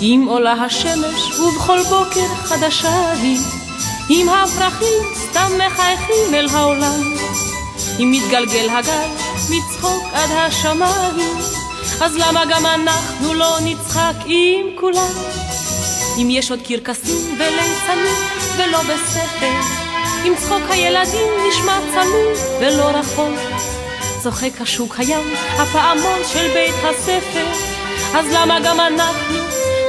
אם עולה השמש ובכל בוקר חדשה היא, אם הפרחים סתם מחייכים אל העולם, אם מתגלגל הגל מצחוק עד השמיים, אז למה גם אנחנו לא נצחק עם כולם? אם יש עוד קרקסים וליצנים ולא בספר, אם צחוק הילדים נשמע צלול ולא רחוק, צוחק השוק הים, הפעמון של בית הספר, אז למה גם אנחנו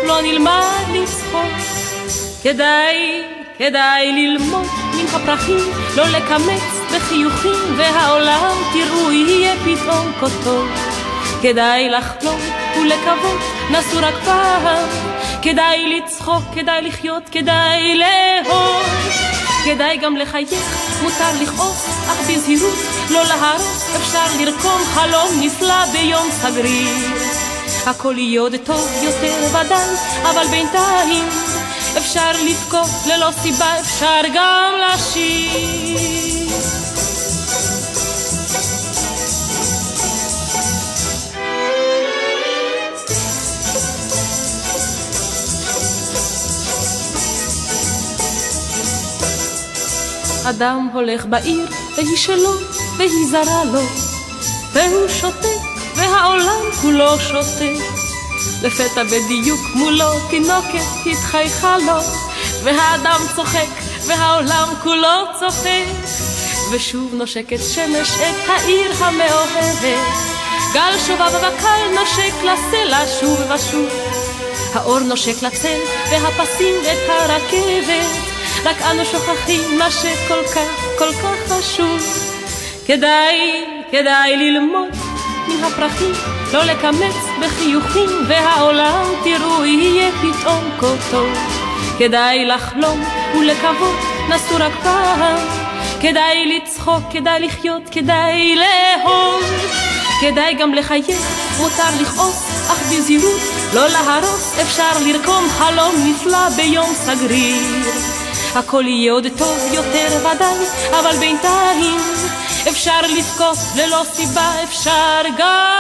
לא נלמד לצחוק? כדאי ללמוד מן הפרחים, לא לקמץ בחיוכים, והעולם תראו יהיה פתאום כה טוב. כדאי לחלום ולקוות, נסו רק פעם, כדאי לצחוק, כדאי לחיות, כדאי לאהוב, כדאי גם לחייך, מותר לכעוס, אך בזהירות, לא להרוס, אפשר לרקום חלום נפלא ביום סגריר. הכל יהיה עוד טוב יותר ודאי, אבל בינתיים אפשר לבכות ללא סיבה, אפשר גם לשיר. אדם הולך בעיר והיא שלו והיא זרה לו, והוא שותק והעולם כולו שותק. לפתע בדיוק מולו תינוקת התחייכה לו, והאדם צוחק והעולם כולו צוחק. ושוב נושקת שמש את העיר המאוהבת, גל שובב וקל נושק לסלע שוב ושוב, האור נושק לצל והפסים את הרכבת, רק אנו שוכחים מה שכל כך חשוב. כדאי ללמוד מן הפרחים, לא לקמץ בחיוכים, והעולם תראו יהיה פתאום כה טוב. כדאי לחלום ולקוות, נסו רק פעם, כדאי לצחוק, כדאי לחיות, כדאי לאהוב, כדאי גם לחייך, מותר לכעוס, אך בזהירות, לא להרוס, אפשר לרקום חלום נפלא ביום סגריר. הכל יהיה עוד טוב יותר ודאי, אבל בינתיים אפשר לבכות ללא סיבה, אפשר גם